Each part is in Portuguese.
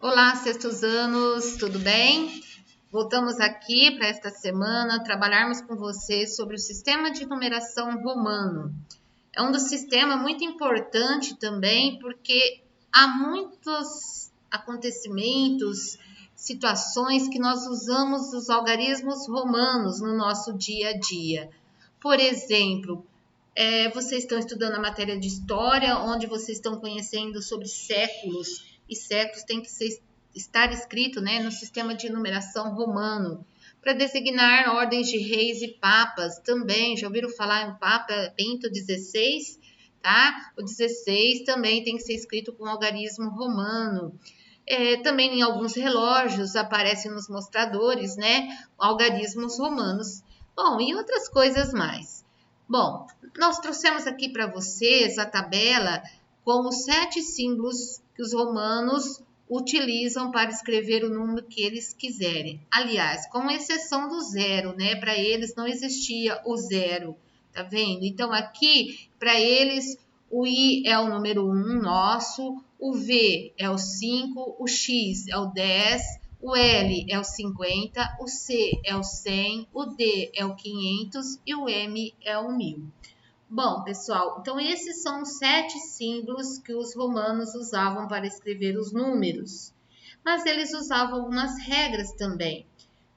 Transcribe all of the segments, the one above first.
Olá, sextosanos, tudo bem? Voltamos aqui para esta semana trabalharmos com vocês sobre o sistema de numeração romano. É um dos sistemas muito importante também porque há muitos acontecimentos, situações que nós usamos os algarismos romanos no nosso dia a dia. Por exemplo, vocês estão estudando a matéria de história, onde vocês estão conhecendo sobre séculos, e séculos tem que estar escrito, né, no sistema de numeração romano, para designar ordens de reis e papas também. Já ouviram falar em Papa Bento XVI? Tá? O 16 também tem que ser escrito com algarismo romano. Também em alguns relógios aparecem nos mostradores, né, algarismos romanos. Bom, e outras coisas mais. Bom, nós trouxemos aqui para vocês a tabela com os 7 símbolos que os romanos utilizam para escrever o número que eles quiserem. Aliás, com exceção do zero, né? Para eles não existia o zero, tá vendo? Então, aqui, para eles, o I é o número 1 nosso, o V é o 5, o X é o 10, o L é o 50, o C é o 100, o D é o 500 e o M é o 1000. Bom, pessoal, então esses são os 7 símbolos que os romanos usavam para escrever os números. Mas eles usavam algumas regras também.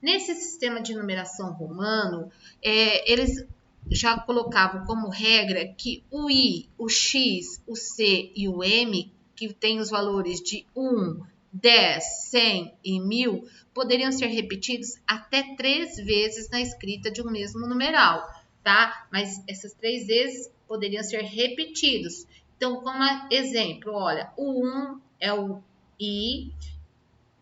Nesse sistema de numeração romano, eles já colocavam como regra que o I, o X, o C e o M, que tem os valores de 1, 10, 100 e 1000, poderiam ser repetidos até 3 vezes na escrita de um mesmo numeral, tá? Mas essas 3 vezes poderiam ser repetidos. Então, como exemplo, olha, o 1 é o I,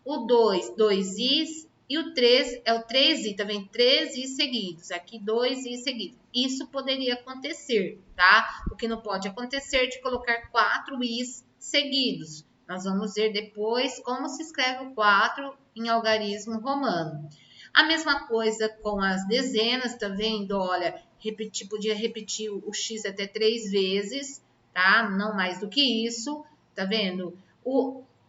o 2, 2 Is, e o 3 é o 3I, tá vendo? 3 I seguidos, aqui 2 I seguidos. Isso poderia acontecer, tá? O que não pode acontecer é de colocar 4 Is seguidos. Nós vamos ver depois como se escreve o 4 em algarismo romano. A mesma coisa com as dezenas, tá vendo? Olha, podia repetir o X até 3 vezes, tá? Não mais do que isso, tá vendo?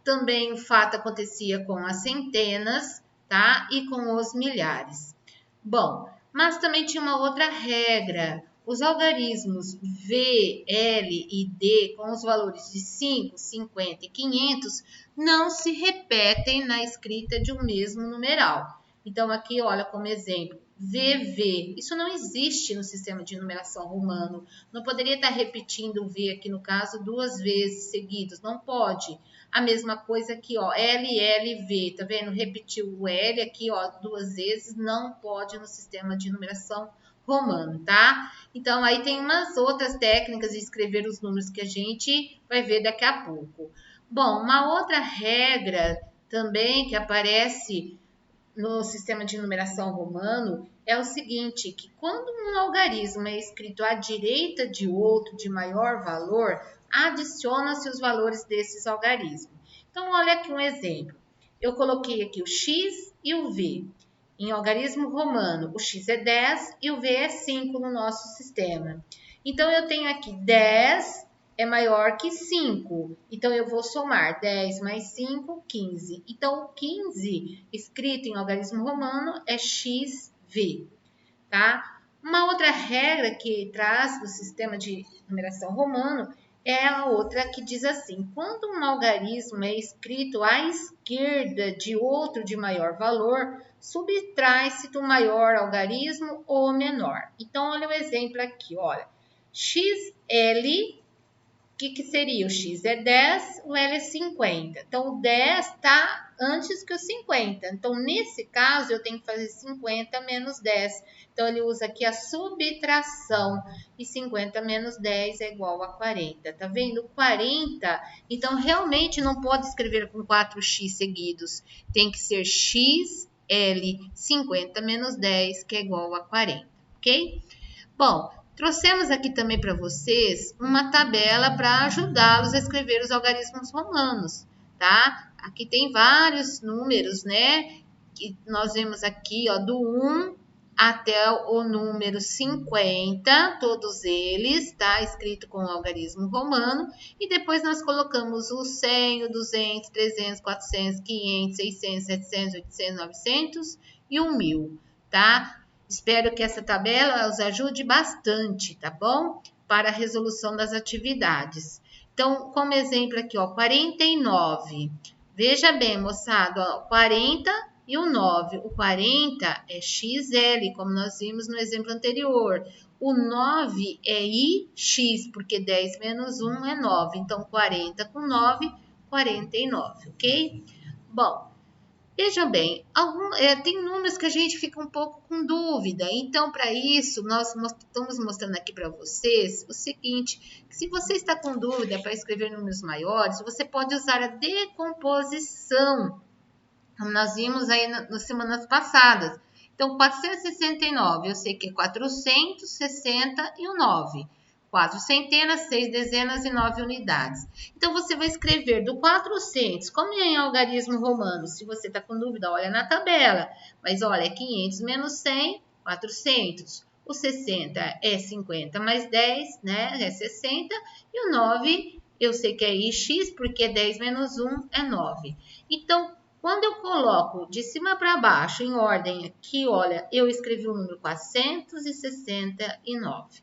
Também o fato acontecia com as centenas, tá? E com os milhares. Bom, mas também tinha uma outra regra. Os algarismos V, L e D com os valores de 5, 50 e 500 não se repetem na escrita de um mesmo numeral. Então, aqui, olha como exemplo, VV. Isso não existe no sistema de numeração romano. Não poderia estar repetindo o V aqui, no caso, 2 vezes seguidos. Não pode. A mesma coisa aqui, ó, LLV, tá vendo? Repetiu o L aqui, ó, 2 vezes, não pode no sistema de numeração romano, tá? Então, aí tem umas outras técnicas de escrever os números que a gente vai ver daqui a pouco. Bom, uma outra regra também que aparece no sistema de numeração romano é o seguinte, que quando um algarismo é escrito à direita de outro de maior valor, adiciona-se os valores desses algarismos. Então, olha aqui um exemplo. Eu coloquei aqui o X e o V. Em algarismo romano, o X é 10 e o V é 5 no nosso sistema. Então, eu tenho aqui 10 é maior que 5. Então, eu vou somar 10 mais 5, 15. Então, o 15, escrito em algarismo romano, é XV, tá? Uma outra regra que traz do sistema de numeração romano é a outra que diz assim, quando um algarismo é escrito à esquerda de outro de maior valor, subtrai-se do maior algarismo ou menor. Então, olha o exemplo aqui, olha. XL, que seria? O X é 10, o L é 50. Então, o 10 está antes que o 50. Então, nesse caso, eu tenho que fazer 50 menos 10. Então, ele usa aqui a subtração. E 50 menos 10 é igual a 40. Tá vendo? 40. Então, realmente não pode escrever com 4x seguidos. Tem que ser x, L, 50 menos 10, que é igual a 40. Ok? Bom, trouxemos aqui também para vocês uma tabela para ajudá-los a escrever os algarismos romanos, tá? Aqui tem vários números, né? Que nós vemos aqui, ó, do 1 até o número 50, todos eles, tá? Escrito com o algarismo romano. E depois nós colocamos o 100, o 200, 300, 400, 500, 600, 700, 800, 900 e o 1000, tá? Espero que essa tabela os ajude bastante, tá bom? Para a resolução das atividades. Então, como exemplo aqui, ó, 49. Veja bem, moçada, ó, 40 e o 9. O 40 é XL, como nós vimos no exemplo anterior. O 9 é IX, porque 10 menos 1 é 9. Então, 40 com 9, 49, ok? Bom, veja bem, tem números que a gente fica um pouco com dúvida. Então, para isso, nós estamos mostrando aqui para vocês o seguinte, que se você está com dúvida para escrever números maiores, você pode usar a decomposição, como nós vimos aí nas semanas passadas. Então, 469, eu sei que é 469. 4 centenas, 6 dezenas e 9 unidades. Então, você vai escrever do 400, como é em algarismo romano. Se você está com dúvida, olha na tabela. Mas, olha, é 500 menos 100, 400. O 60 é 50 mais 10, né? É 60. E o 9, eu sei que é IX, porque 10 menos 1 é 9. Então, quando eu coloco de cima para baixo, em ordem aqui, olha, eu escrevi o número 469,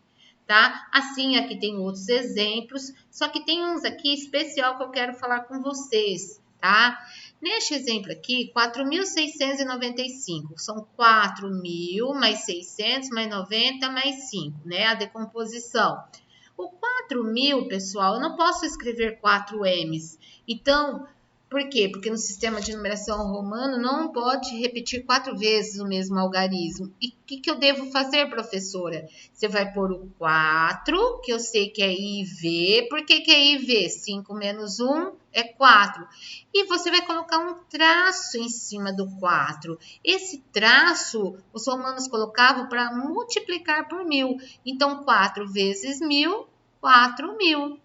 tá? Assim, aqui tem outros exemplos, só que tem uns aqui especial que eu quero falar com vocês, tá? Neste exemplo aqui, 4.695, são 4.000 mais 600 mais 90 mais 5, né? A decomposição. O 4.000, pessoal, eu não posso escrever 4 M's, então... Por quê? Porque no sistema de numeração romano não pode repetir 4 vezes o mesmo algarismo. E o que eu devo fazer, professora? Você vai pôr o 4, que eu sei que é IV. Por que é IV? 5 menos 1 é 4. E você vai colocar um traço em cima do 4. Esse traço, os romanos colocavam para multiplicar por 1000. Então, 4 vezes 1000, 4.000.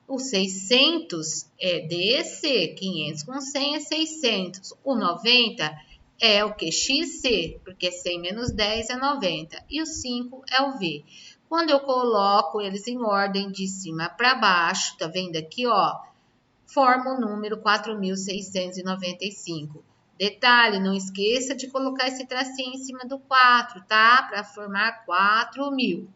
O 600 é DC, 500 com 100 é 600. O 90 é o que? XC, porque 100 menos 10 é 90. E o 5 é o V. Quando eu coloco eles em ordem de cima para baixo, tá vendo aqui, ó? Forma o número 4.695. Detalhe, não esqueça de colocar esse tracinho em cima do 4, tá? Para formar 4.000.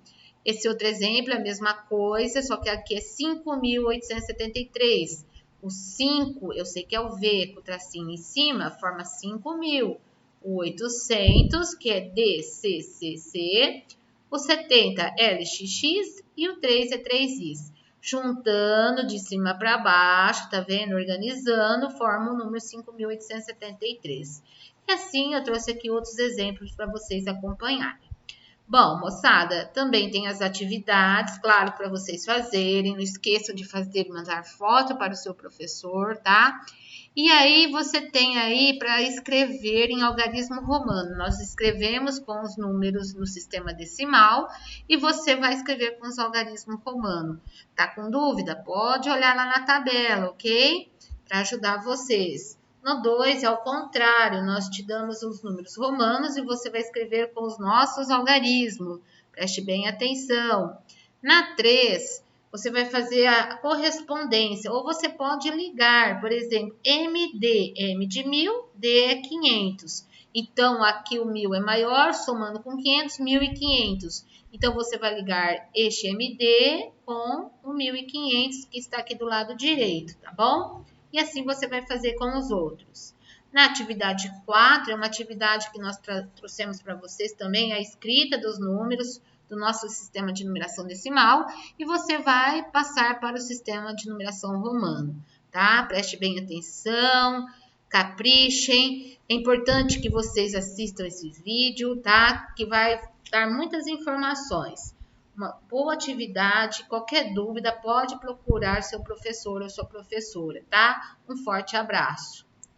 Esse outro exemplo é a mesma coisa, só que aqui é 5.873. O 5, eu sei que é o V, com o tracinho em cima, forma 5.000. O 800, que é DCCC. O 70, LXX. E o 3 é 3Is. Juntando de cima para baixo, tá vendo? Organizando, forma o número 5.873. E assim, eu trouxe aqui outros exemplos para vocês acompanharem. Bom, moçada, também tem as atividades, claro, para vocês fazerem. Não esqueçam de fazer e mandar foto para o seu professor, tá? E aí, você tem aí para escrever em algarismo romano. Nós escrevemos com os números no sistema decimal e você vai escrever com os algarismos romano. Tá com dúvida? Pode olhar lá na tabela, ok? Para ajudar vocês. No 2 é ao contrário, nós te damos os números romanos e você vai escrever com os nossos algarismos. Preste bem atenção. Na 3, você vai fazer a correspondência, ou você pode ligar, por exemplo, MD, M de 1000, D é 500. Então, aqui o 1000 é maior, somando com 500, 1.500. Então, você vai ligar este MD com o 1.500 que está aqui do lado direito, tá bom? E assim você vai fazer com os outros. Na atividade 4, é uma atividade que nós trouxemos para vocês também, a escrita dos números do nosso sistema de numeração decimal, e você vai passar para o sistema de numeração romano, tá? Preste bem atenção, caprichem. É importante que vocês assistam esse vídeo, tá? Que vai dar muitas informações. Uma boa atividade, qualquer dúvida pode procurar seu professor ou sua professora, tá? Um forte abraço.